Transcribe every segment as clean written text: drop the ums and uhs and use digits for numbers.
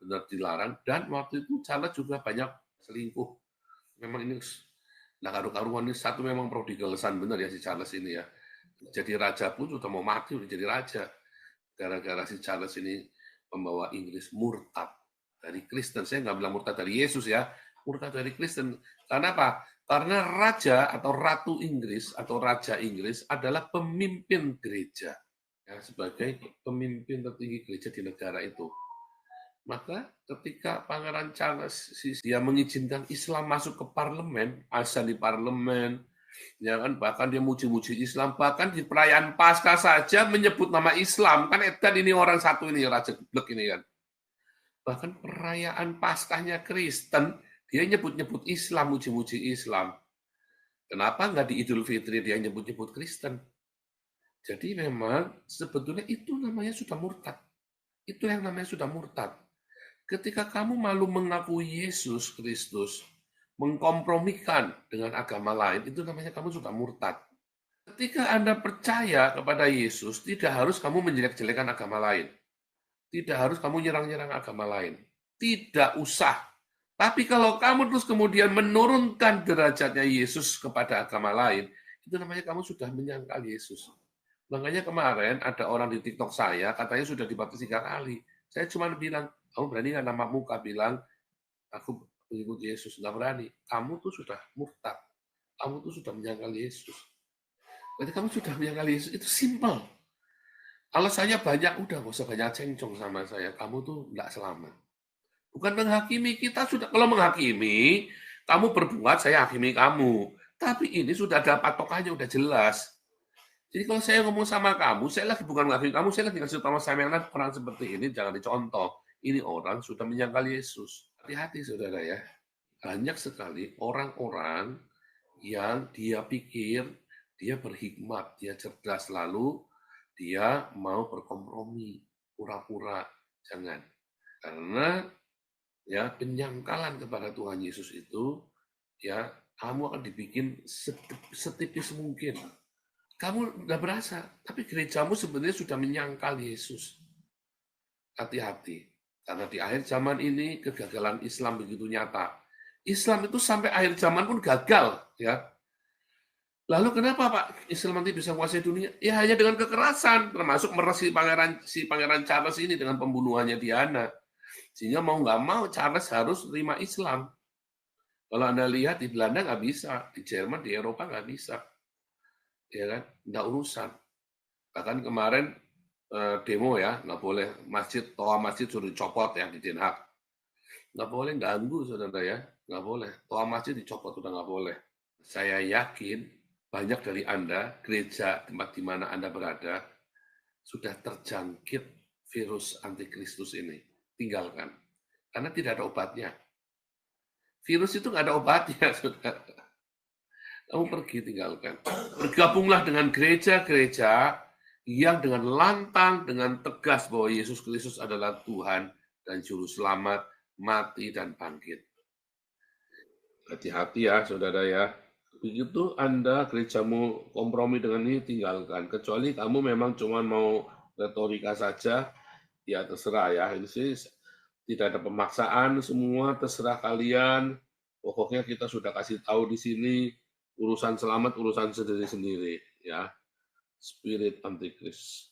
benar dilarang. Dan waktu itu Charles juga banyak selingkuh. Memang ini nggak karu-karuan, ini satu memang prodigal son benar ya si Charles ini ya. Jadi raja pun sudah mau mati, udah jadi raja. Gara-gara si Charles ini membawa Inggris murtad dari Kristen. Saya nggak bilang murtad dari Yesus ya, murtad dari Kristen. Karena apa? Karena raja atau ratu Inggris atau raja Inggris adalah pemimpin gereja, ya, sebagai pemimpin tertinggi gereja di negara itu. Maka ketika Pangeran Charles dia mengizinkan Islam masuk ke parlemen, azan di parlemen, ya kan, bahkan dia muji-muji Islam, bahkan di perayaan Paskah saja menyebut nama Islam, kan edan ini orang satu ini raja geblek ini kan. Bahkan perayaan Paskahnya Kristen, dia nyebut-nyebut Islam, muji-muji Islam. Kenapa nggak di Idul Fitri dia nyebut-nyebut Kristen? Jadi memang sebetulnya itu namanya sudah murtad. Itu yang namanya sudah murtad. Ketika kamu malu mengakui Yesus Kristus, mengkompromikan dengan agama lain, itu namanya kamu sudah murtad. Ketika Anda percaya kepada Yesus, tidak harus kamu menjelek-jelekan agama lain. Tidak harus kamu nyerang-nyerang agama lain. Tidak usah. Tapi kalau kamu terus kemudian menurunkan derajatnya Yesus kepada agama lain, itu namanya kamu sudah menyangkal Yesus. Makanya kemarin ada orang di TikTok saya, katanya sudah dibaptis 3 kali. Saya cuma bilang, kamu berani nggak nama muka bilang, aku pengikut Yesus? Nggak berani. Kamu tuh sudah murtad. Kamu tuh sudah menyangkal Yesus. Berarti kamu sudah menyangkal Yesus. Itu simple. Kalau saya banyak, udah nggak usah banyak cencong sama saya. Kamu tuh nggak selamat. Bukan menghakimi, kita sudah, kalau menghakimi, kamu berbuat, saya hakimi kamu. Tapi ini sudah ada patokannya, udah jelas. Jadi kalau saya ngomong sama kamu, saya lagi bukan menghakimi kamu, saya lagi kasih tahu sama yang lain, orang seperti ini jangan dicontoh. Ini orang sudah menyangkal Yesus. Hati-hati saudara ya. Banyak sekali orang-orang yang dia pikir dia berhikmat, dia cerdas, lalu dia mau berkompromi, pura-pura. Jangan. Karena ya penyangkalan kepada Tuhan Yesus itu, ya kamu akan dibikin setipis mungkin. Kamu nggak berasa, tapi gerejamu sebenarnya sudah menyangkal Yesus. Hati-hati, karena di akhir zaman ini kegagalan Islam begitu nyata. Islam itu sampai akhir zaman pun gagal, ya. Lalu kenapa Pak Islam nanti bisa menguasai dunia? Ya hanya dengan kekerasan, termasuk meres si pangeran Charles ini dengan pembunuhannya Diana. Sehingga mau nggak mau Charles harus terima Islam. Kalau Anda lihat di Belanda nggak bisa, di Jerman, di Eropa nggak bisa, ya kan? Nggak urusan. Bahkan kemarin demo ya, nggak boleh toa masjid suruh dicopot ya di Den Haag. Nggak boleh ganggu saudara ya, nggak boleh. Toa masjid dicopot udah nggak boleh. Saya yakin banyak dari Anda, gereja tempat di mana Anda berada, sudah terjangkit virus antikristus ini. Tinggalkan. Karena tidak ada obatnya. Virus itu nggak ada obatnya, saudara. Kamu pergi tinggalkan. Bergabunglah dengan gereja-gereja yang dengan lantang, dengan tegas bahwa Yesus Kristus adalah Tuhan dan Juru Selamat, mati dan bangkit. Hati-hati ya, saudara ya. Begitu Anda gerejamu kompromi dengan ini, tinggalkan. Kecuali kamu memang cuma mau retorika saja, ya terserah ya. Ini sih tidak ada pemaksaan, semua terserah kalian. Pokoknya kita sudah kasih tahu di sini, urusan selamat, urusan sendiri-sendiri. Ya, spirit antikris.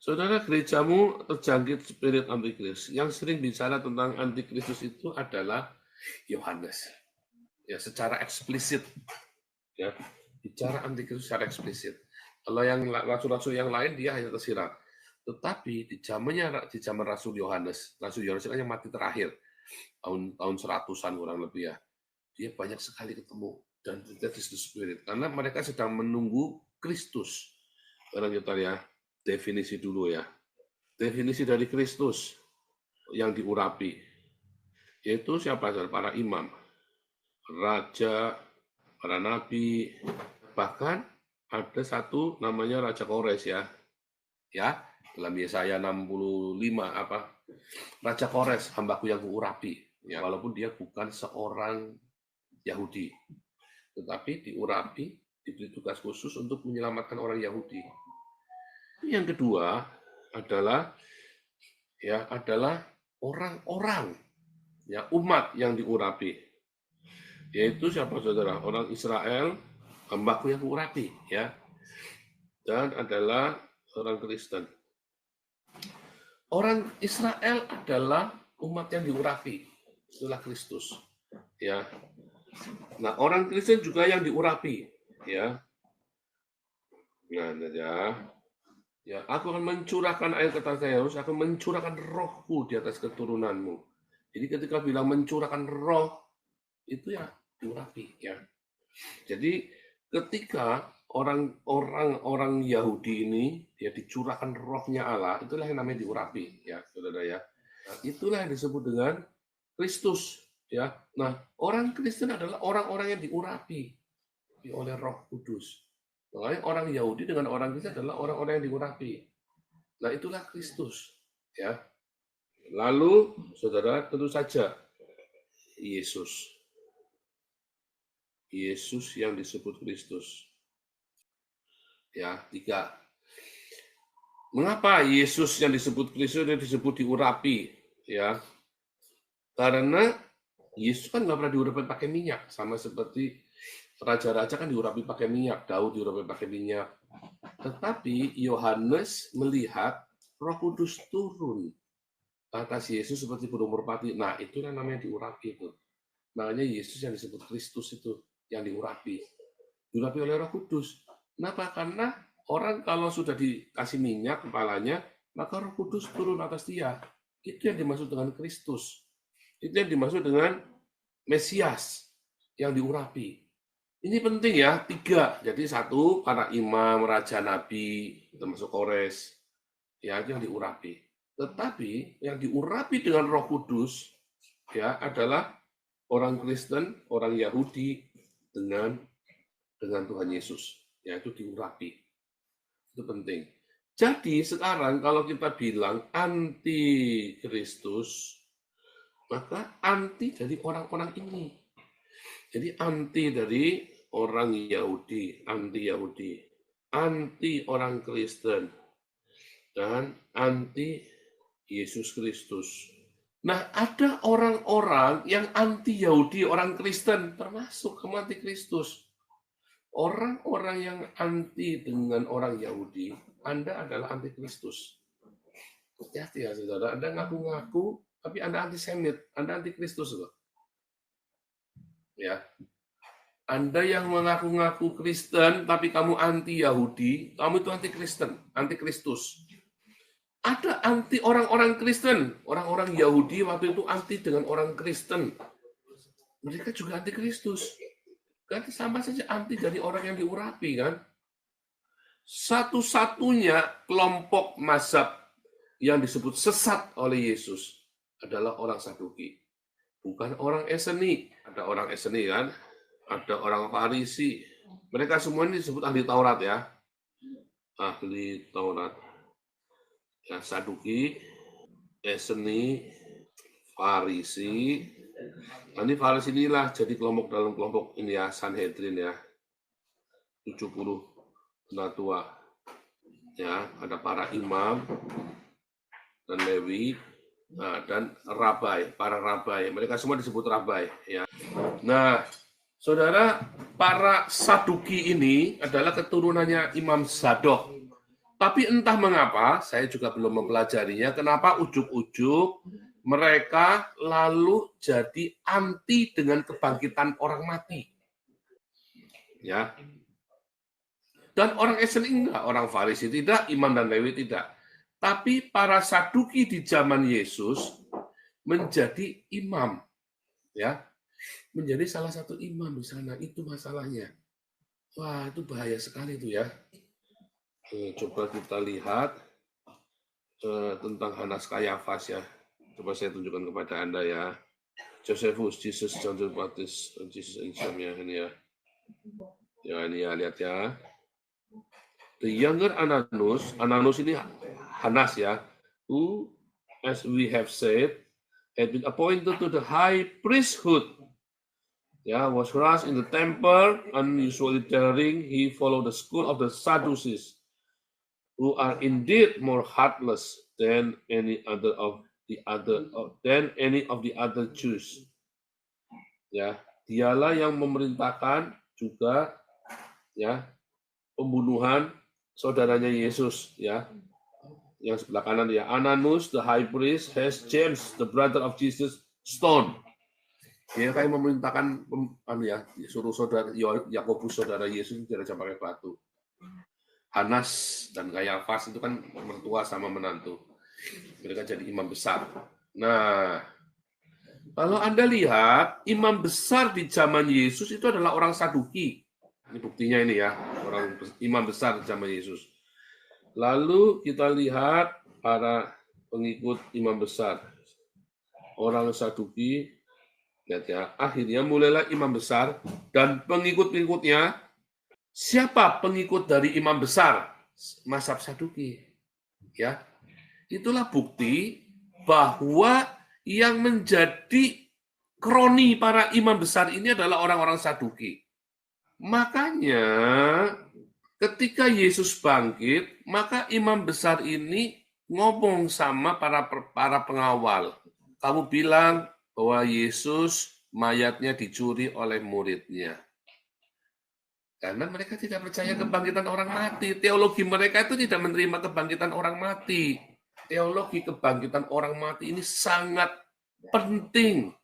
Saudara, gerejamu terjangkit spirit antikris. Yang sering bicara tentang antikristus itu adalah Yohanes. Ya, secara eksplisit. Ya, bicara antikristus secara eksplisit. Kalau yang rasul-rasul yang lain dia hanya tersirat. Tetapi di zaman Rasul Yohanes kan yang mati terakhir tahun 100-an kurang lebih ya. Dia banyak sekali ketemu dan that is the spirit karena mereka sedang menunggu Kristus. Sekarang kita ya definisi dulu ya. Definisi dari Kristus yang diurapi yaitu siapa? Para imam, raja, para nabi, bahkan ada satu namanya Raja Kores ya. Ya, dalam Yesaya 65 apa? Raja Kores, hambaku yang kuurapi. Ya, walaupun dia bukan seorang Yahudi, tetapi diurapi, diberi tugas khusus untuk menyelamatkan orang Yahudi. Yang kedua adalah ya adalah orang-orang, ya umat yang diurapi. Yaitu siapa saudara? Orang Israel, hambaku yang diurapi, ya. Dan adalah orang Kristen. Orang Israel adalah umat yang diurapi. Itulah Kristus. Ya. Nah, orang Kristen juga yang diurapi, ya. Nah, ya, aku akan mencurahkan air kata Zeus, aku mencurahkan rohku di atas keturunanmu. Jadi ketika bilang mencurahkan roh, itu ya diurapi, ya. Jadi ketika orang Yahudi ini dia dicurahkan rohnya Allah, itulah yang namanya diurapi, ya, saudara ya. Nah, itulah yang disebut dengan Kristus, ya. Nah, orang Kristen adalah orang-orang yang diurapi oleh Roh Kudus. Makanya orang Yahudi dengan orang Kristen adalah orang-orang yang diurapi. Nah, itulah Kristus, ya. Lalu, saudara, tentu saja Yesus. Yesus yang disebut Kristus. Ya, 3. Mengapa Yesus yang disebut Kristus yang disebut diurapi? Ya, karena Yesus kan nggak pernah diurapi pakai minyak, sama seperti raja-raja kan diurapi pakai minyak, Daud diurapi pakai minyak. Tetapi Yohanes melihat Roh Kudus turun atas Yesus seperti burung merpati. Nah, itu yang namanya diurapi itu. Makanya Yesus yang disebut Kristus itu yang diurapi. Diurapi oleh Roh Kudus. Kenapa? Karena orang kalau sudah dikasih minyak kepalanya, maka Roh Kudus turun atas dia. Itu yang dimaksud dengan Kristus. Itu yang dimaksud dengan Mesias yang diurapi. Ini penting ya, 3. Jadi 1, para imam, raja, nabi, termasuk Kores, ya itu yang diurapi. Tetapi yang diurapi dengan Roh Kudus ya adalah orang Kristen, orang Yahudi dengan Tuhan Yesus, yaitu diurapi. Itu penting. Jadi sekarang kalau kita bilang anti Kristus, maka anti dari orang-orang ini. Jadi anti dari orang Yahudi, anti orang Kristen, dan anti Yesus Kristus. Nah, ada orang-orang yang anti Yahudi, orang Kristen, termasuk kamu anti Kristus. Orang-orang yang anti dengan orang Yahudi, Anda adalah anti Kristus. Hati-hati ya, saudara. Anda ngaku-ngaku, tapi Anda antisemit, Anda anti Kristus loh. Ya, Anda yang mengaku-ngaku Kristen, tapi kamu anti Yahudi, kamu itu anti Kristen, anti Kristus. Ada anti orang-orang Kristen, orang-orang Yahudi waktu itu anti dengan orang Kristen. Mereka juga anti Kristus. Kan sama saja anti dari orang yang diurapi kan. Satu-satunya kelompok mazhab yang disebut sesat oleh Yesus adalah orang Saduki. Bukan orang Eseni. Ada orang Eseni kan, ada orang Farisi. Mereka semua ini disebut ahli Taurat ya. Ahli Taurat. Ya, Saduki, Eseni, Farisi. Nah, ini Farisi inilah jadi kelompok dalam kelompok ini ya, Sanhedrin ya. 70 penatua. Ya, ada para imam dan Lewi, nah, dan rabai, para rabai. Mereka semua disebut rabai ya. Nah, saudara, para Saduki ini adalah keturunannya Imam Zadok. Tapi entah mengapa, saya juga belum mempelajarinya, kenapa ujuk-ujuk mereka lalu jadi anti dengan kebangkitan orang mati. Ya. Dan orang Eseni enggak, orang Farisi tidak, Imam dan Lewi tidak. Tapi para Saduki di zaman Yesus menjadi imam. Ya. Menjadi salah satu imam di sana, itu masalahnya. Wah, itu bahaya sekali itu ya. Coba kita lihat tentang Hanas Kayafas ya. Coba saya tunjukkan kepada Anda ya. Josephus, Jesus, John the Baptist, Jesus Islam ya ini ya. Ya ini ya, lihat ya. The younger Ananus ini Hanas ya, who as we have said had been appointed to the high priesthood. Ya, was raised in the temple, unusually daring. He followed the school of the Sadducees, who are indeed more heartless than any of the other Jews. Ya, dialah yang memerintahkan juga ya pembunuhan saudaranya Yesus ya. Yang sebelah kanan ya, Ananus the high priest has James the brother of Jesus stoned. Dia kayak memerintahkan suruh saudara Yakobus saudara Yesus dirajam pakai batu. Hanas dan Kayafas itu kan mertua sama menantu. Mereka jadi imam besar. Nah, kalau Anda lihat, imam besar di zaman Yesus itu adalah orang Saduki. Ini buktinya ini ya, orang imam besar di zaman Yesus. Lalu kita lihat para pengikut imam besar. Orang Saduki, lihat ya, akhirnya mulailah imam besar dan pengikut-pengikutnya. Siapa pengikut dari imam besar? Mazhab Saduki. Ya. Itulah bukti bahwa yang menjadi kroni para imam besar ini adalah orang-orang Saduki. Makanya ketika Yesus bangkit, maka imam besar ini ngomong sama para pengawal. Kamu bilang bahwa Yesus mayatnya dicuri oleh muridnya. Karena mereka tidak percaya kebangkitan orang mati. Teologi mereka itu tidak menerima kebangkitan orang mati. Teologi kebangkitan orang mati ini sangat penting.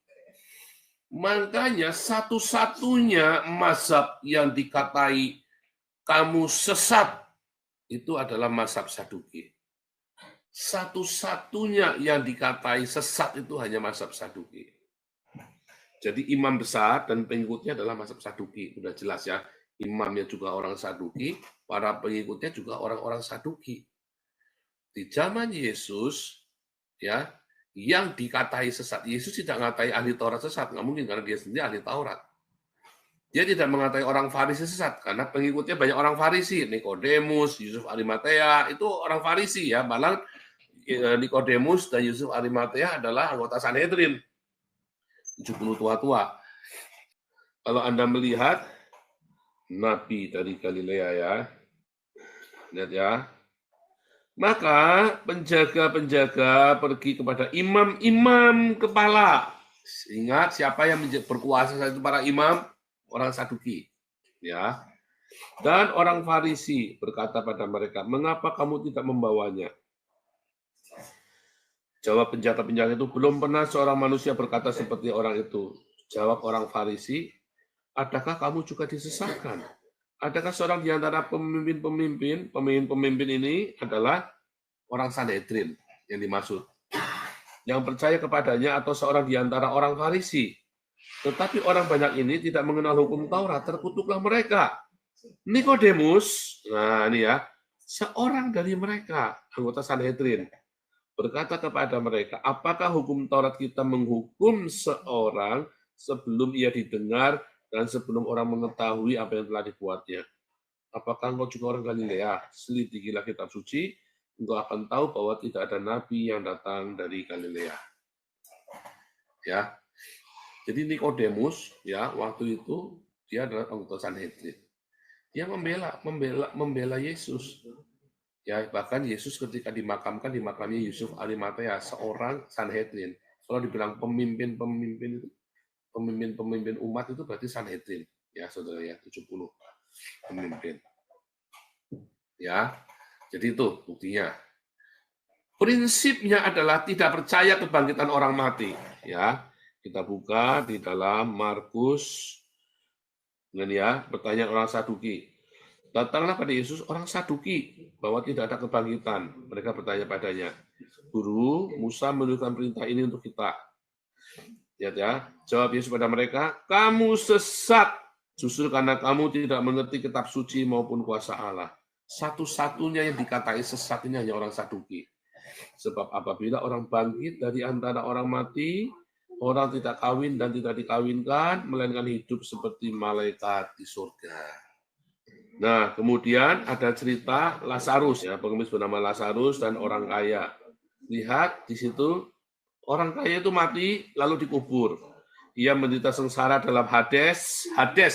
Makanya satu-satunya mazhab yang dikatai kamu sesat itu adalah mazhab Saduki. Satu-satunya yang dikatai sesat itu hanya mazhab Saduki. Jadi imam besar dan pengikutnya adalah mazhab Saduki. Sudah jelas ya. Imamnya juga orang Saduki, para pengikutnya juga orang-orang Saduki. Di zaman Yesus, ya, yang dikatai sesat, Yesus tidak ngatai ahli Taurat sesat, nggak mungkin karena dia sendiri ahli Taurat. Dia tidak mengatai orang Farisi sesat, karena pengikutnya banyak orang Farisi, Nikodemus, Yusuf Arimatea, itu orang Farisi ya, malah Nikodemus dan Yusuf Arimatea adalah anggota Sanhedrin, 70 tua-tua. Kalau Anda melihat Nabi dari Galilea ya. Lihat ya. Maka penjaga-penjaga pergi kepada imam-imam kepala. Ingat siapa yang berkuasa saat itu para imam? Orang Saduki. Ya. Dan orang Farisi berkata pada mereka, "Mengapa kamu tidak membawanya?" Jawab penjaga-penjaga itu, "Belum pernah seorang manusia berkata seperti orang itu." Jawab orang Farisi, "Adakah kamu juga disesatkan? Adakah seorang di antara pemimpin ini adalah orang Sanhedrin yang dimaksud, yang percaya kepadanya atau seorang di antara orang Farisi? Tetapi orang banyak ini tidak mengenal hukum Taurat, terkutuklah mereka." Nikodemus, nah ini ya, seorang dari mereka, anggota Sanhedrin, berkata kepada mereka, "Apakah hukum Taurat kita menghukum seorang sebelum ia didengar dan sebelum orang mengetahui apa yang telah dibuatnya? Apakah engkau juga orang Galilea? Selidikilah kitab suci, engkau akan tahu bahwa tidak ada nabi yang datang dari Galilea." Ya. Jadi Nikodemus ya, waktu itu dia adalah anggota Sanhedrin. Dia membela Yesus. Ya, bahkan Yesus ketika dimakamkan di makamnya Yusuf Arimatea, seorang Sanhedrin. Kalau dibilang pemimpin itu, pemimpin umat itu berarti Sanhedrin, ya saudara ya, 70 pemimpin. Ya, jadi itu buktinya. Prinsipnya adalah tidak percaya kebangkitan orang mati. Ya, kita buka di dalam Markus. Ini ya, pertanyaan orang Saduki. Datanglah pada Yesus orang Saduki bahwa tidak ada kebangkitan. Mereka bertanya padanya, "Guru, Musa menurunkan perintah ini untuk kita." Lihat ya, jawab Yesus pada mereka, "Kamu sesat, justru karena kamu tidak mengerti kitab suci maupun kuasa Allah." Satu-satunya yang dikatai sesat ini hanya orang Saduki. Sebab apabila orang bangkit dari antara orang mati, orang tidak kawin dan tidak dikawinkan, melainkan hidup seperti malaikat di surga. Nah, kemudian ada cerita Lazarus, ya, pengemis bernama Lazarus dan orang kaya. Lihat di situ, orang kaya itu mati lalu dikubur. Ia menderita sengsara dalam Hades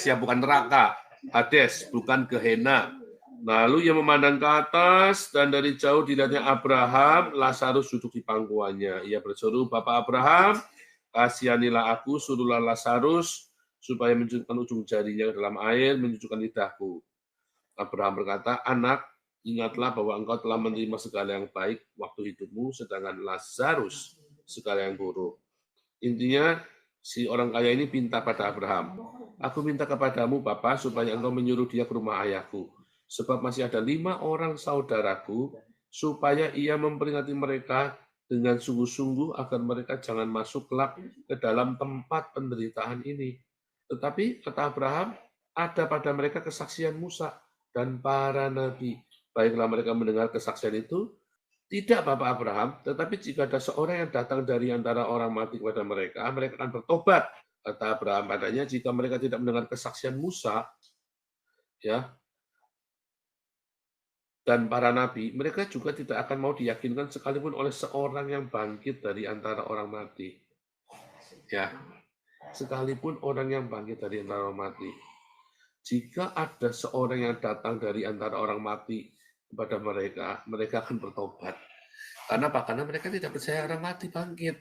ya, bukan neraka. Hades, bukan Gehenna. Lalu ia memandang ke atas dan dari jauh dilihatnya Abraham, Lazarus duduk di pangkuannya. Ia berseru, Bapak Abraham, kasihanilah aku, suruhlah Lazarus supaya menunjukkan ujung jarinya ke dalam air, menunjukkan lidahku. Abraham berkata, anak, ingatlah bahwa engkau telah menerima segala yang baik waktu hidupmu, sedangkan Lazarus segala yang buruk. Intinya, si orang kaya ini minta pada Abraham, aku minta kepadamu, Bapa, supaya engkau menyuruh dia ke rumah ayahku. Sebab masih ada 5 orang saudaraku, supaya ia memperingati mereka dengan sungguh-sungguh agar mereka jangan masuk kelak ke dalam tempat penderitaan ini. Tetapi, kata Abraham, ada pada mereka kesaksian Musa dan para nabi. Baiklah mereka mendengar kesaksian itu, tidak Bapak Abraham, tetapi jika ada seorang yang datang dari antara orang mati kepada mereka, mereka akan bertobat. Kata Abraham padanya, jika mereka tidak mendengar kesaksian Musa, ya, dan para nabi, mereka juga tidak akan mau diyakinkan sekalipun oleh seorang yang bangkit dari antara orang mati. Ya, sekalipun orang yang bangkit dari antara orang mati. Jika ada seorang yang datang dari antara orang mati kepada mereka, mereka akan bertobat. Karena apa? Karena mereka tidak percaya orang mati bangkit.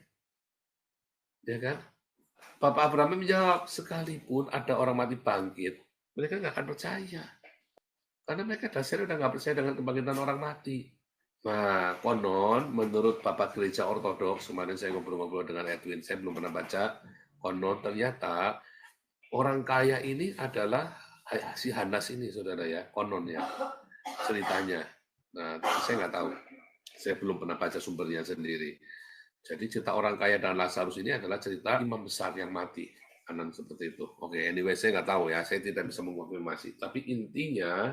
Ya kan? Bapak Abraham menjawab, sekalipun ada orang mati bangkit, mereka nggak akan percaya. Karena mereka dasarnya udah nggak percaya dengan kebangkitan orang mati. Nah, konon menurut Bapak Gereja Ortodoks, kemarin saya ngobrol-ngobrol dengan Edwin, saya belum pernah baca, konon ternyata orang kaya ini adalah si Hanas ini, saudara ya, konon ya, ceritanya. Nah, tapi saya nggak tahu. Saya belum pernah baca sumbernya sendiri. Jadi cerita orang kaya dan Lazarus ini adalah cerita imam besar yang mati. Kanan seperti itu. Oke, anyway saya nggak tahu ya, saya tidak bisa mengkonfirmasi. Tapi intinya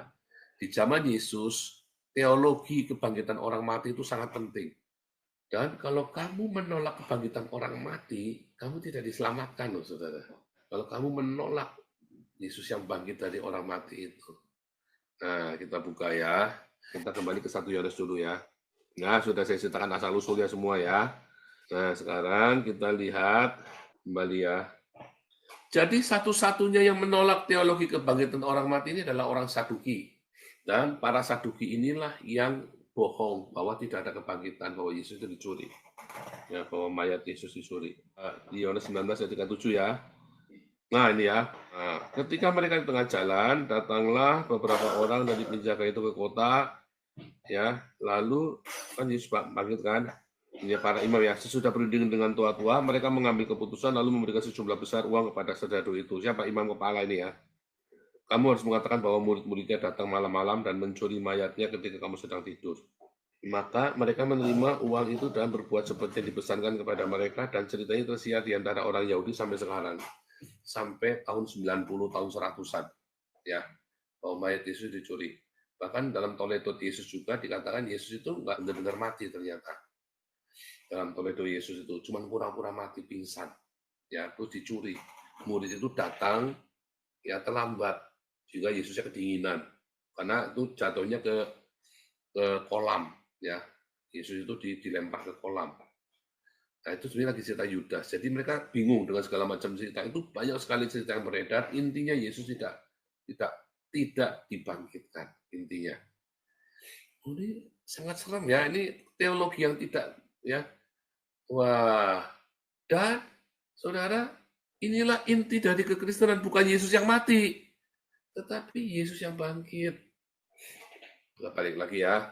di zaman Yesus teologi kebangkitan orang mati itu sangat penting. Dan kalau kamu menolak kebangkitan orang mati, kamu tidak diselamatkan loh saudara. Kalau kamu menolak Yesus yang bangkit dari orang mati itu. Nah, kita buka ya. Kita kembali ke 1 Yohanes dulu ya. Nah, sudah saya ceritakan asal usulnya semua ya. Nah, sekarang kita lihat kembali ya. Jadi satu-satunya yang menolak teologi kebangkitan orang mati ini adalah orang Saduki. Dan para Saduki inilah yang bohong bahwa tidak ada kebangkitan, bahwa Yesus itu dicuri. Ya, bahwa mayat Yesus dicuri. Di Yohanes 19 ayat 37 ya. Nah, ini ya. Nah, ketika mereka di tengah jalan, datanglah beberapa orang dari penjaga itu ke kota, ya. Lalu kan Yesus bangkit kan. Ini para imam ya, sesudah berunding dengan tua-tua, mereka mengambil keputusan lalu memberikan sejumlah besar uang kepada serdadu itu. Siapa imam kepala ini ya? Kamu harus mengatakan bahwa murid-muridnya datang malam-malam dan mencuri mayatnya ketika kamu sedang tidur. Maka mereka menerima uang itu dan berbuat seperti yang dipesankan kepada mereka, dan ceritanya tersiar di antara orang Yahudi sampai sekarang. Sampai tahun 90, tahun 100-an. Ya, bahwa mayat Yesus dicuri. Bahkan dalam Toledo Yesus juga dikatakan Yesus itu nggak benar-benar mati ternyata. Dalam Toledo Yesus itu cuma pura-pura mati pingsan, ya terus dicuri. Murid itu datang ya terlambat, sehingga Yesusnya kedinginan karena itu jatuhnya ke kolam ya. Yesus itu dilempar ke kolam. Nah itu sebenarnya lagi cerita Yudas. Jadi mereka bingung dengan segala macam cerita itu, banyak sekali cerita yang beredar. Intinya Yesus tidak dibangkitkan intinya. Ini sangat serem ya. Ini teologi yang tidak ya. Wah, dan saudara, inilah inti dari kekristenan, bukan Yesus yang mati, tetapi Yesus yang bangkit. Kita balik lagi ya,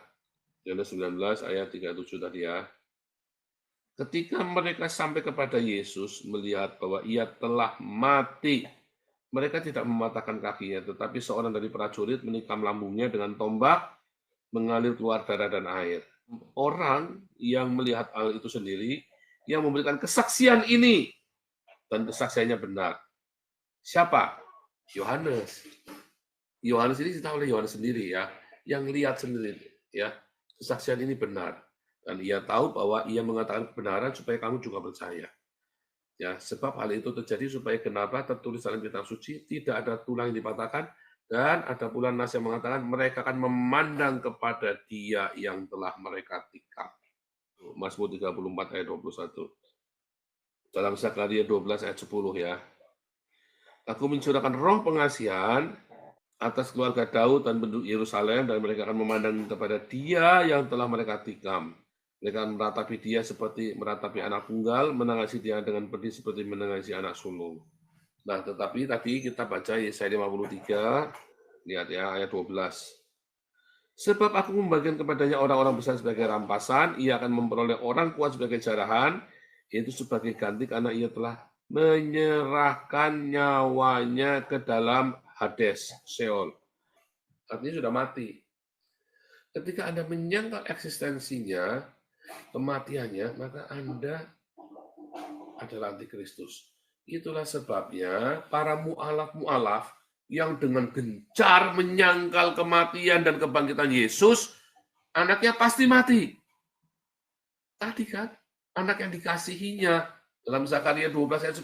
Yohanes 19 ayat 37 tadi ya. Ketika mereka sampai kepada Yesus, melihat bahwa ia telah mati, mereka tidak mematahkan kakinya, tetapi seorang dari prajurit menikam lambungnya dengan tombak, mengalir keluar darah dan air. Orang yang melihat hal itu sendiri, yang memberikan kesaksian ini, dan kesaksiannya benar. Siapa? Yohanes. Yohanes ini kita oleh Yohanes sendiri ya, yang lihat sendiri ya, kesaksian ini benar. Dan ia tahu bahwa ia mengatakan kebenaran supaya kamu juga percaya. Ya, sebab hal itu terjadi supaya kenapa tertulis dalam kitab suci, tidak ada tulang yang dipatahkan, dan ada pula nas yang mengatakan mereka akan memandang kepada Dia yang telah mereka tikam. Mazmur 34 ayat 21. Dalam Zakaria 12 ayat 10 ya. Aku mencurahkan roh pengasihan atas keluarga Daud dan penduduk Yerusalem, dan mereka akan memandang kepada Dia yang telah mereka tikam. Mereka akan meratapi Dia seperti meratapi anak tunggal, menangisi Dia dengan pedih seperti menangisi anak sulung. Nah, tetapi tadi kita baca Yesaya 53, lihat ya, ayat 12. Sebab aku membagikan kepadanya orang-orang besar sebagai rampasan, ia akan memperoleh orang kuat sebagai jarahan, yaitu sebagai ganti karena ia telah menyerahkan nyawanya ke dalam Hades, Sheol. Artinya sudah mati. Ketika Anda menyangkal eksistensinya, kematiannya, maka Anda adalah antikristus. Itulah sebabnya para mu'alaf-mu'alaf yang dengan gencar menyangkal kematian dan kebangkitan Yesus, anaknya pasti mati. Tadi kan, anak yang dikasihinya dalam Zakaria 12 ayat 10.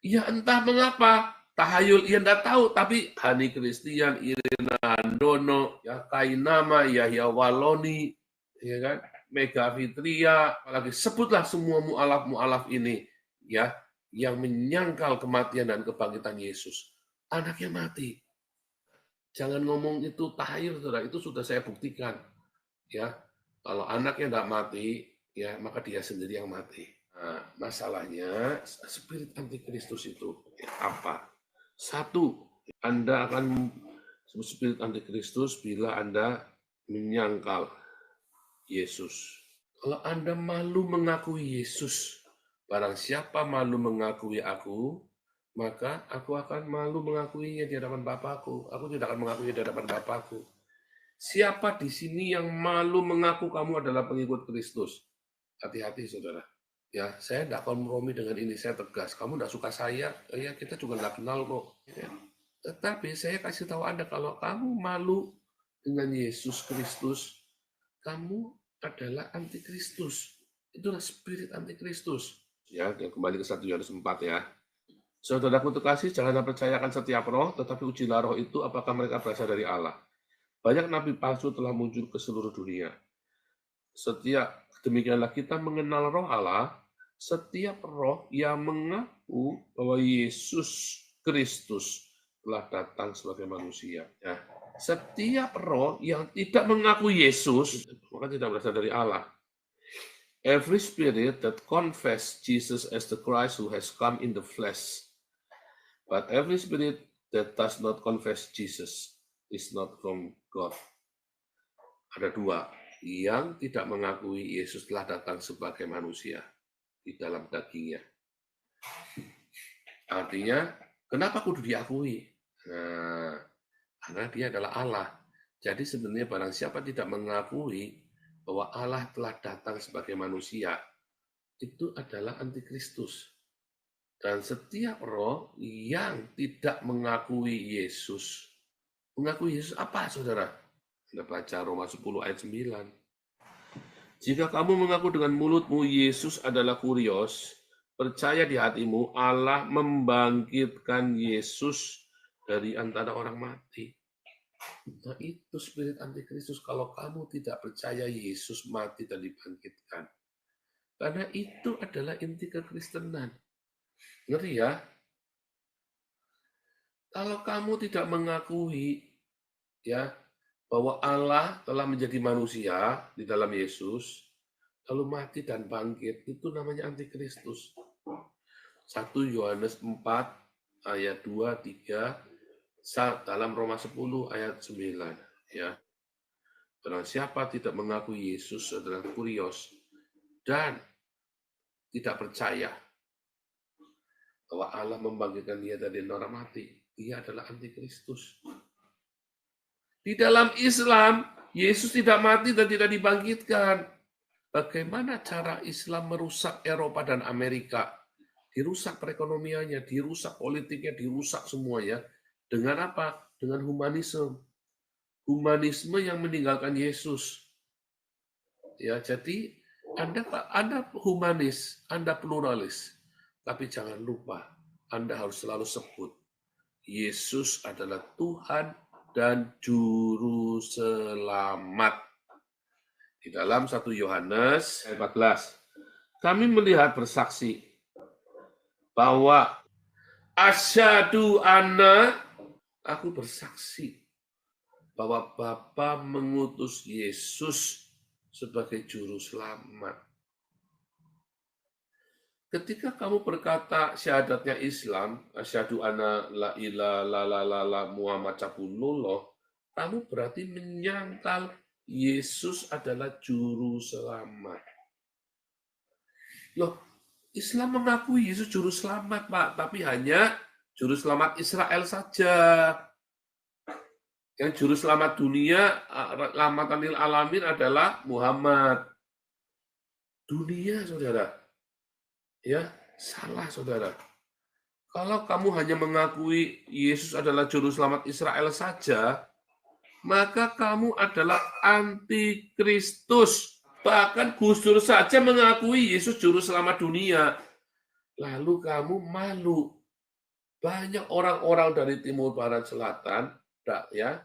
Ya entah mengapa, tahayul ia tidak tahu, tapi Hani Christian, Irina Handono, ya Kainama, Yahya Waloni, ya kan, Mega Fitria, apalagi sebutlah semua mu'alaf-mu'alaf ini, ya, yang menyangkal kematian dan kebangkitan Yesus. Anaknya mati. Jangan ngomong itu tahayul, saudara, itu sudah saya buktikan. Ya, kalau anaknya tidak mati, ya maka dia sendiri yang mati. Nah, masalahnya spirit antikristus itu apa? Satu, Anda akan spirit antikristus bila Anda menyangkal Yesus. Kalau Anda malu mengakui Yesus, barang siapa malu mengakui aku, maka aku akan malu mengakuinya di hadapan Bapakku. Aku tidak akan mengakuinya di hadapan Bapakku. Siapa di sini yang malu mengaku kamu adalah pengikut Kristus? Hati-hati, saudara. Ya, saya tidak kompromi dengan ini, saya tegas. Kamu tidak suka saya, ya kita juga tidak kenal kok. Ya. Tetapi saya kasih tahu Anda, kalau kamu malu dengan Yesus Kristus, kamu adalah antikristus. Itulah spirit antikristus. Ya, kembali ke 1 Yohanes 4 ya. Saudaraku terkasih, janganlah percayakan setiap roh, tetapi ujilah roh itu apakah mereka berasal dari Allah. Banyak nabi palsu telah muncul ke seluruh dunia. Demikianlah kita mengenal roh Allah, setiap roh yang mengaku bahwa Yesus Kristus telah datang sebagai manusia. Ya. Setiap roh yang tidak mengaku Yesus, maka tidak berasal dari Allah. Every spirit that confess Jesus as the Christ who has come in the flesh, but every spirit that does not confess Jesus is not from God. Ada dua, yang tidak mengakui Yesus telah datang sebagai manusia di dalam dagingnya. Artinya, kenapa kudu diakui? Nah, karena dia adalah Allah. Jadi sebenarnya barang siapa tidak mengakui bahwa Allah telah datang sebagai manusia, itu adalah antikristus. Dan setiap roh yang tidak mengakui Yesus apa, saudara? Anda baca Roma 10 ayat 9. Jika kamu mengaku dengan mulutmu Yesus adalah kurios, percaya di hatimu Allah membangkitkan Yesus dari antara orang mati. Nah, itu spirit antikristus kalau kamu tidak percaya Yesus mati dan dibangkitkan. Karena itu adalah inti kekristenan. Ngeri ya? Kalau kamu tidak mengakui ya bahwa Allah telah menjadi manusia di dalam Yesus, lalu mati dan bangkit, itu namanya antikristus. 1 Yohanes 4 ayat 2, 3, dalam Roma 10 ayat 9 ya. Barang siapa tidak mengakui Yesus adalah kurios dan tidak percaya bahwa Allah membangkitkan dia dari orang mati, dia adalah antikristus. Di dalam Islam, Yesus tidak mati dan tidak dibangkitkan. Bagaimana cara Islam merusak Eropa dan Amerika? Dirusak perekonomiannya, dirusak politiknya, dirusak semuanya. Dengan apa? Dengan humanisme. Humanisme yang meninggalkan Yesus. Ya, jadi Anda humanis, Anda pluralis. Tapi jangan lupa, Anda harus selalu sebut Yesus adalah Tuhan dan Juru Selamat. Di dalam 1 Yohanes 14, kami melihat bersaksi bahwa asyhadu anna Aku bersaksi bahwa Bapa mengutus Yesus sebagai juru selamat. Ketika kamu berkata syahadatnya Islam, asyhadu anna la ilaha illallah Muhammad Rasulullah, kamu berarti menyangkal Yesus adalah juru selamat. Loh, Islam mengakui Yesus juru selamat, Pak, tapi hanya juru selamat Israel saja. Yang juru selamat dunia, rahmatan lil alamin adalah Muhammad. Dunia, saudara. Ya, salah, saudara. Kalau kamu hanya mengakui Yesus adalah juru selamat Israel saja, maka kamu adalah antikristus. Bahkan Gus Dur saja mengakui Yesus juru selamat dunia. Lalu kamu malu. Banyak orang-orang dari timur, barat, selatan, ya,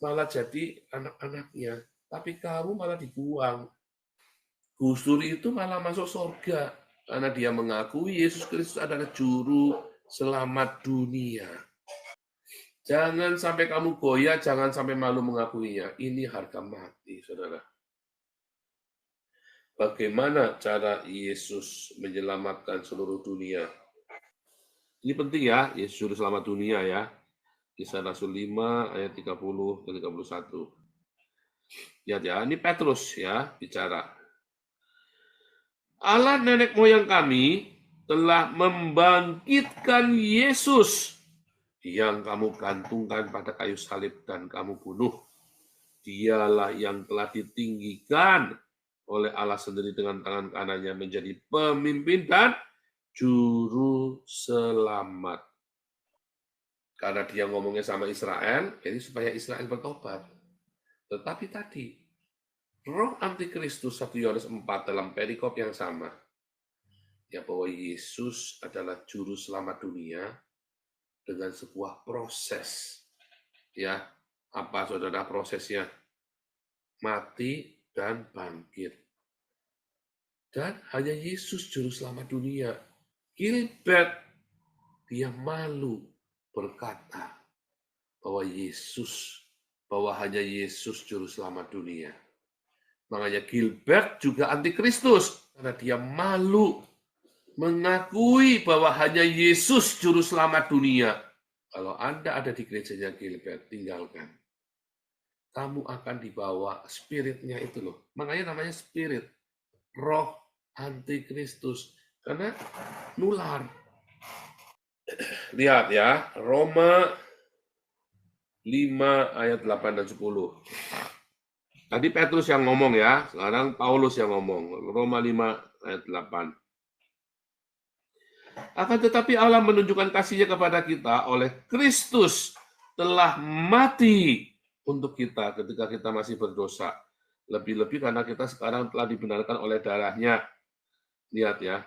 malah jadi anak-anaknya. Tapi kamu malah dibuang. Gus Dur itu malah masuk surga. Karena dia mengakui Yesus Kristus adalah juru selamat dunia. Jangan sampai kamu goyah, jangan sampai malu mengakuinya. Ini harga mati, saudara. Bagaimana cara Yesus menyelamatkan seluruh dunia? Ini penting ya, Yesus juru selamat dunia ya. Kisah Rasul 5 ayat 30 dan 31. Lihat ya, ini Petrus ya bicara. Allah nenek moyang kami telah membangkitkan Yesus yang kamu gantungkan pada kayu salib dan kamu bunuh. Dialah yang telah ditinggikan oleh Allah sendiri dengan tangan kanannya menjadi pemimpin dan juru selamat. Karena dia ngomongnya sama Israel, jadi supaya Israel bertobat. Tetapi tadi, roh antikristus 1 Yohanes 4 dalam perikop yang sama, ya bahwa Yesus adalah juru selamat dunia dengan sebuah proses. Ya, apa saudara prosesnya? Mati dan bangkit. Dan hanya Yesus juru selamat dunia. Gilbert, dia malu berkata bahwa hanya Yesus juru selamat dunia. Makanya Gilbert juga antikristus karena dia malu mengakui bahwa hanya Yesus juru selamat dunia. Kalau Anda ada di gerejanya Gilbert, tinggalkan. Kamu akan dibawa spiritnya itu loh. Makanya namanya spirit, roh antikristus. Karena nular. Lihat ya, Roma 5 ayat 8 dan 10. Tadi Petrus yang ngomong ya, sekarang Paulus yang ngomong. Roma 5 ayat 8. Akan tetapi Allah menunjukkan kasih-Nya kepada kita oleh Kristus telah mati untuk kita ketika kita masih berdosa. Lebih-lebih karena kita sekarang telah dibenarkan oleh darah-Nya. Lihat ya.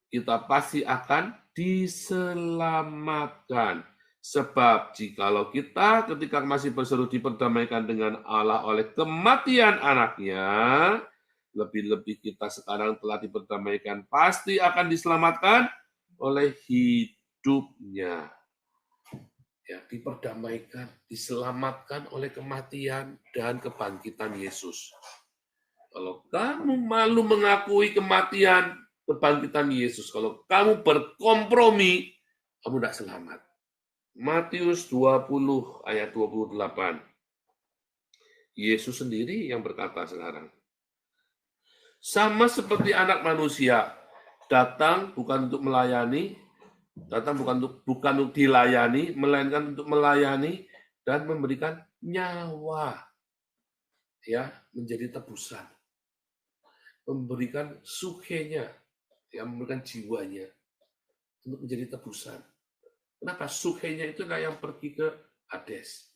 Kita pasti akan diselamatkan. Sebab jikalau kita ketika masih berseru diperdamaikan dengan Allah oleh kematian anaknya, lebih-lebih kita sekarang telah diperdamaikan, pasti akan diselamatkan oleh hidupnya. Ya, diperdamaikan, diselamatkan oleh kematian dan kebangkitan Yesus. Kalau kamu malu mengakui kematian, kebangkitan Yesus, kalau kamu berkompromi, kamu tidak selamat. Matius 20 ayat 28. Yesus sendiri yang berkata sekarang. Sama seperti anak manusia, datang bukan untuk melayani, datang bukan untuk dilayani, melainkan untuk melayani dan memberikan nyawa ya menjadi tebusan. Memberikan sukenya, ya memberikan jiwanya untuk menjadi tebusan. Kenapa? Sukenya itu yang pergi ke Hades.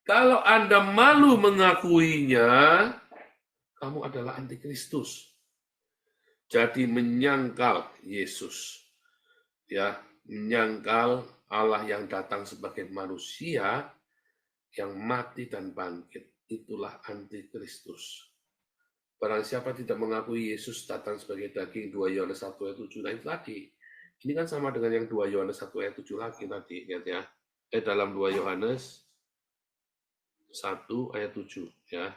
Kalau Anda malu mengakuinya, kamu adalah antikristus. Jadi menyangkal Yesus. Ya, menyangkal Allah yang datang sebagai manusia yang mati dan bangkit. Itulah antikristus. Barang siapa tidak mengakui Yesus datang sebagai daging, 2 Yohanes 1 ayat 7, nah itu tadi. Ini kan sama dengan yang 2 Yohanes 1 ayat 7 lagi tadi, lihat ya. Dalam 2 Yohanes 1 ayat 7 ya.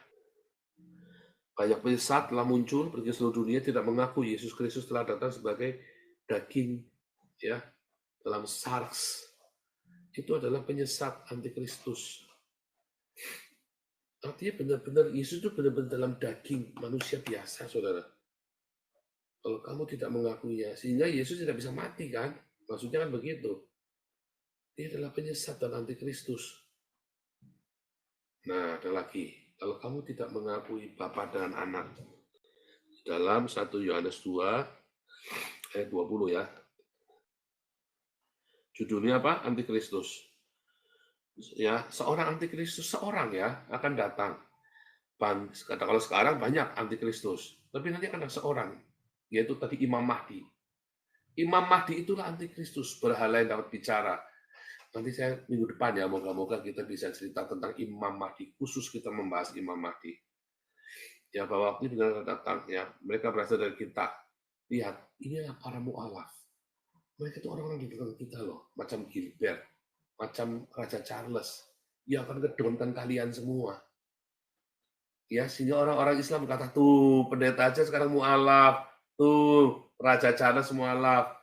Banyak penyesat telah muncul pergi seluruh dunia tidak mengaku Yesus Kristus telah datang sebagai daging ya dalam sarks. Itu adalah penyesat antikristus. Artinya benar-benar Yesus itu benar-benar dalam daging manusia biasa, saudara. Kalau kamu tidak mengakuinya, sehingga Yesus tidak bisa mati kan? Maksudnya kan begitu. Dia adalah penyesat dan antikristus. Nah, ada lagi. Kalau kamu tidak mengakui Bapa dan Anak, dalam 1 Yohanes 2 ayat 20 ya. Judulnya apa? Antikristus. Ya, seorang antikristus seorang ya akan datang. Kalau sekarang banyak antikristus, tapi nanti akan ada seorang, yaitu tadi Imam Mahdi. Imam Mahdi itulah antikristus, berhala yang dapat bicara. Nanti saya minggu depan ya, moga-moga kita bisa cerita tentang Imam Mahdi, khusus kita membahas Imam Mahdi. Ya, bahwa waktu benar datang, ya, mereka berasal dari kita. Lihat, ini adalah para mu'alaf. Mereka itu orang-orang di belakang kita loh, macam Gilbert, macam Raja Charles, yang akan kedontan kalian semua. Ya, sehingga orang-orang Islam berkata, tuh pendeta aja sekarang mu'alaf, tuh Raja Charles mu'alaf.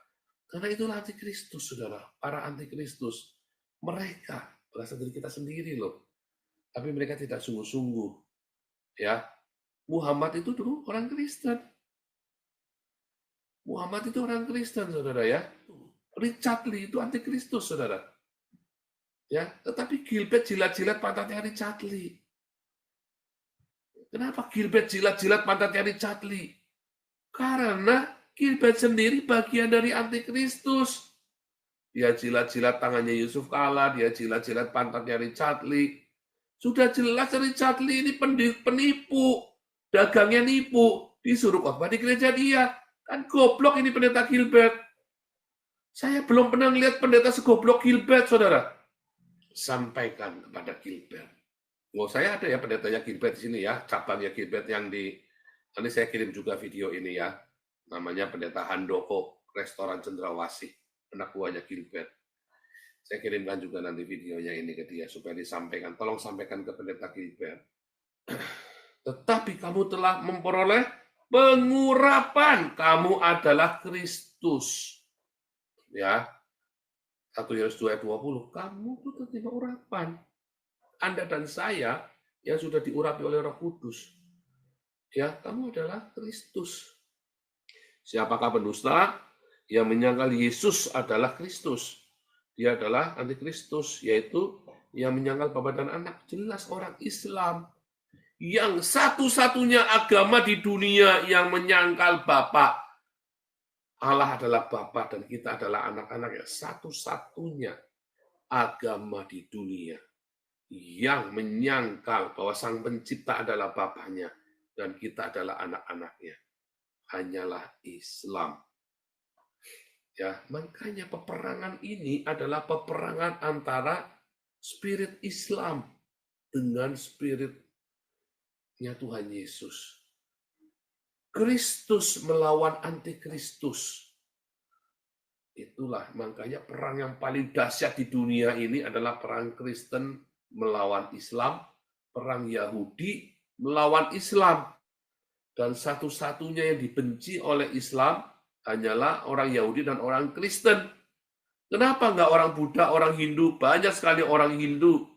Karena itulah antikristus, saudara. Para antikristus. Mereka berasal dari kita sendiri loh. Tapi mereka tidak sungguh-sungguh. Ya, Muhammad itu dulu orang Kristen. Muhammad itu orang Kristen, saudara ya. Richard Lee itu antikristus, saudara. Ya, tetapi Gilbert jilat-jilat pantatnya Richard Lee. Kenapa Gilbert jilat-jilat pantatnya Richard Lee? Karena Gilbert sendiri bagian dari antikristus. Dia jilat-jilat tangannya Yusuf Kala, dia jilat-jilat pantatnya Richard Lee. Sudah jelas Richard Lee ini penipu, dagangnya nipu, disuruh khotbah di gereja dia. Kan goblok ini pendeta Gilbert. Saya belum pernah lihat pendeta segoblok Gilbert, saudara. Sampaikan kepada Gilbert. Oh, saya ada ya pendetanya Gilbert di sini ya, cabangnya Gilbert yang nanti saya kirim juga video ini ya. Namanya pendeta Handoko, restoran Cendrawasih, anak buahnya Gilbert. Saya kirimkan juga nanti videonya ini ke dia supaya disampaikan. Tolong sampaikan ke pendeta Gilbert. Tetapi kamu telah memperoleh pengurapan. Kamu adalah Kristus. Ya. 1 Yohanes 2 ayat 20. Kamu itu terima urapan. Anda dan saya yang sudah diurapi oleh Roh Kudus. Ya, kamu adalah Kristus. Siapakah pendusta yang menyangkal Yesus adalah Kristus? Dia adalah antikristus, yaitu yang menyangkal Bapa dan Anak. Jelas orang Islam yang satu-satunya agama di dunia yang menyangkal Bapa. Allah adalah Bapa dan kita adalah anak-anak. Satu-satunya agama di dunia yang menyangkal bahwa Sang Pencipta adalah Bapaknya dan kita adalah anak-anaknya. Hanyalah Islam. Ya, makanya peperangan ini adalah peperangan antara spirit Islam dengan spiritnya Tuhan Yesus. Kristus melawan antikristus. Itulah makanya perang yang paling dahsyat di dunia ini adalah perang Kristen melawan Islam, perang Yahudi melawan Islam. Dan satu-satunya yang dibenci oleh Islam hanyalah orang Yahudi dan orang Kristen. Kenapa enggak orang Buddha, orang Hindu? Banyak sekali orang Hindu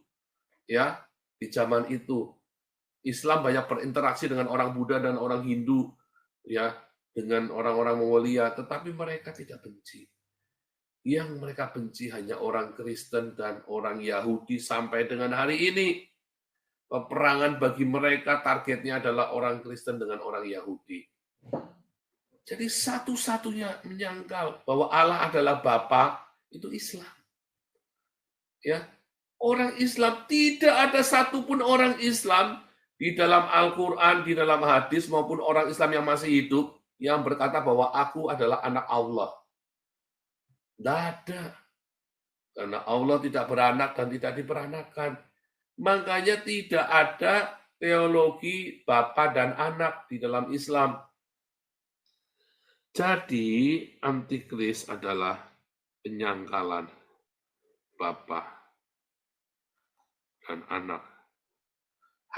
ya di zaman itu. Islam banyak berinteraksi dengan orang Buddha dan orang Hindu ya, dengan orang-orang Mongolia, tetapi mereka tidak benci. Yang mereka benci hanya orang Kristen dan orang Yahudi sampai dengan hari ini. Peperangan bagi mereka targetnya adalah orang Kristen dengan orang Yahudi. Jadi satu-satunya menyangkal bahwa Allah adalah Bapa itu Islam. Ya, orang Islam tidak ada satupun orang Islam di dalam Al-Quran, di dalam hadis maupun orang Islam yang masih hidup yang berkata bahwa aku adalah anak Allah. Tidak ada. Karena Allah tidak beranak dan tidak diperanakan. Makanya tidak ada teologi Bapa dan Anak di dalam Islam. Jadi antikris adalah penyangkalan Bapa dan Anak.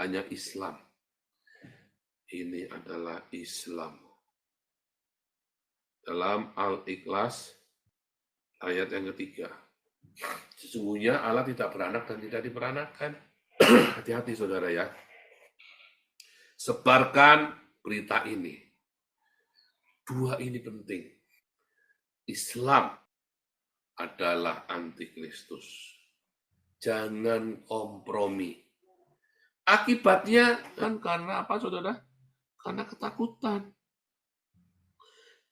Hanya Islam. Ini adalah Islam. Dalam Al-Ikhlas ayat yang ketiga. Sesungguhnya Allah tidak beranak dan tidak diperanakan. Hati-hati saudara ya. Sebarkan berita ini. Dua ini penting. Islam adalah antikristus. Jangan kompromi. Akibatnya kan karena apa saudara? Karena ketakutan.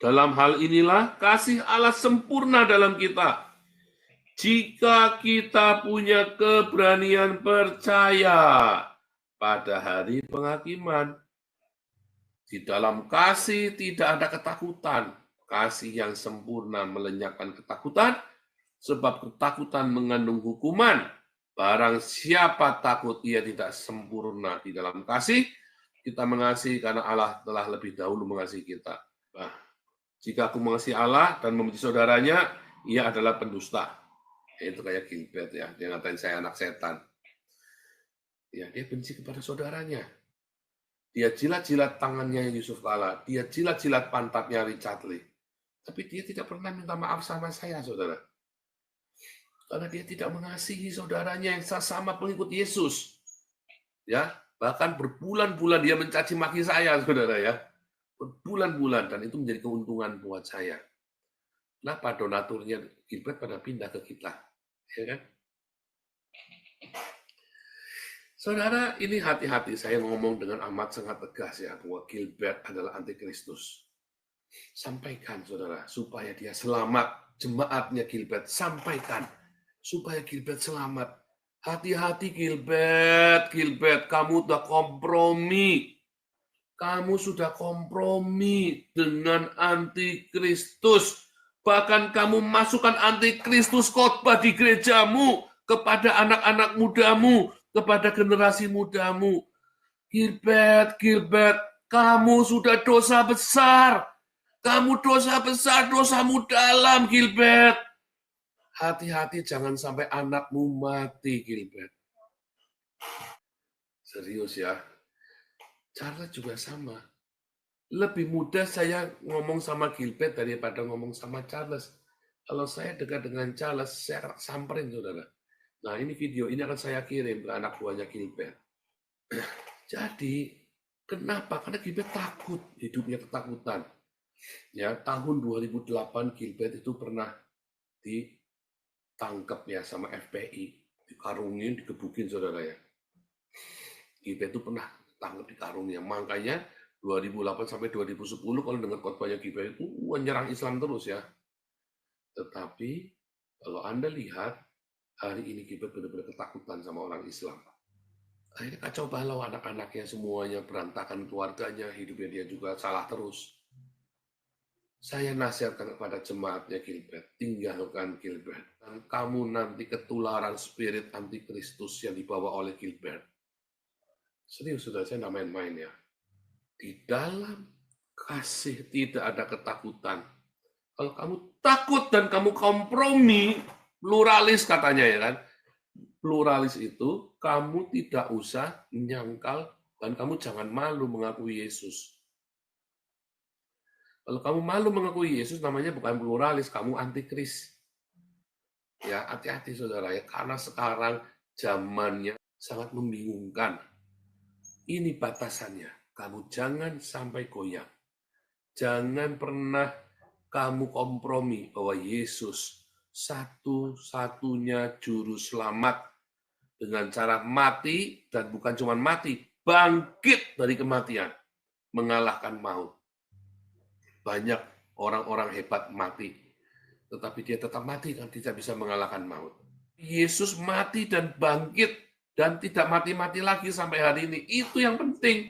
Dalam hal inilah kasih Allah sempurna dalam kita. Jika kita punya keberanian percaya pada hari penghakiman, di dalam kasih tidak ada ketakutan. Kasih yang sempurna melenyapkan ketakutan, sebab ketakutan mengandung hukuman. Barang siapa takut ia tidak sempurna di dalam kasih, kita mengasihi karena Allah telah lebih dahulu mengasihi kita. Nah, jika aku mengasihi Allah dan membenci saudaranya, ia adalah pendusta. Itu kayak Gilbert ya, dia ngatain saya anak setan. Ya, dia benci kepada saudaranya. Dia jilat-jilat tangannya Yusuf Kala, dia jilat-jilat pantatnya Richard Lee. Tapi dia tidak pernah minta maaf sama saya, saudara. Karena dia tidak mengasihi saudaranya yang sesama pengikut Yesus. Ya, bahkan berbulan-bulan dia mencaci maki saya, saudara ya. Berbulan-bulan, dan itu menjadi keuntungan buat saya. Kenapa donaturnya Gilbert pada pindah ke kita? Ya kan? Saudara, ini hati-hati saya ngomong dengan amat sangat tegas ya, bahwa Gilbert adalah antikristus. Sampaikan, saudara, supaya dia selamat. Jemaatnya Gilbert, sampaikan. Supaya Gilbert selamat. Hati-hati Gilbert, kamu udah kompromi. Kamu sudah kompromi dengan antikristus. Bahkan kamu masukkan antikristus khotbah di gerejamu kepada anak-anak mudamu, kepada generasi mudamu. Gilbert, kamu sudah dosa besar. Kamu dosa besar, dosamu dalam, Gilbert. Hati-hati jangan sampai anakmu mati, Gilbert. Serius ya. Charles juga sama. Lebih mudah saya ngomong sama Gilbert daripada ngomong sama Charles. Kalau saya dekat dengan Charles, saya samperin, saudara. Nah, ini video, ini akan saya kirim ke anak buahnya Gilbert. Jadi, kenapa? Karena Gilbert takut, hidupnya ketakutan. Ya, tahun 2008 Gilbert itu pernah ditangkap ya sama FBI, dikarungin, digebukin, saudara ya. Gilbert itu pernah tangkap dikarungin, makanya 2008 sampai 2010 kalau dengar khotbahnya Gilbert itu menyerang Islam terus ya. Tetapi kalau Anda lihat hari ini Gilbert benar-benar ketakutan sama orang Islam. Akhirnya kacau balau, anak-anaknya semuanya berantakan, keluarganya, hidupnya dia juga salah terus. Saya nasihatkan kepada jemaatnya Gilbert, tinggalkan Gilbert. Dan kamu nanti ketularan spirit antikristus yang dibawa oleh Gilbert. Serius, sudah saya nggak main-main ya. Di dalam kasih tidak ada ketakutan. Kalau kamu takut dan kamu kompromi, pluralis katanya ya kan. Pluralis itu kamu tidak usah menyangkal dan kamu jangan malu mengakui Yesus. Kalau kamu malu mengakui Yesus, namanya bukan pluralis, kamu antikris. Ya, hati-hati saudara ya, karena sekarang zamannya sangat membingungkan. Ini batasannya, kamu jangan sampai goyang. Jangan pernah kamu kompromi bahwa Yesus satu-satunya juru selamat dengan cara mati, dan bukan cuma mati, bangkit dari kematian, mengalahkan maut. Banyak orang-orang hebat mati, tetapi dia tetap mati kan tidak bisa mengalahkan maut. Yesus mati dan bangkit dan tidak mati-mati lagi sampai hari ini. Itu yang penting.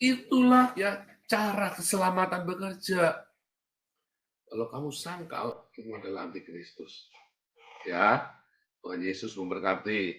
Itulah ya cara keselamatan bekerja. Kalau kamu sangkal, kamu adalah antikristus. Ya, Tuhan Yesus memberkati.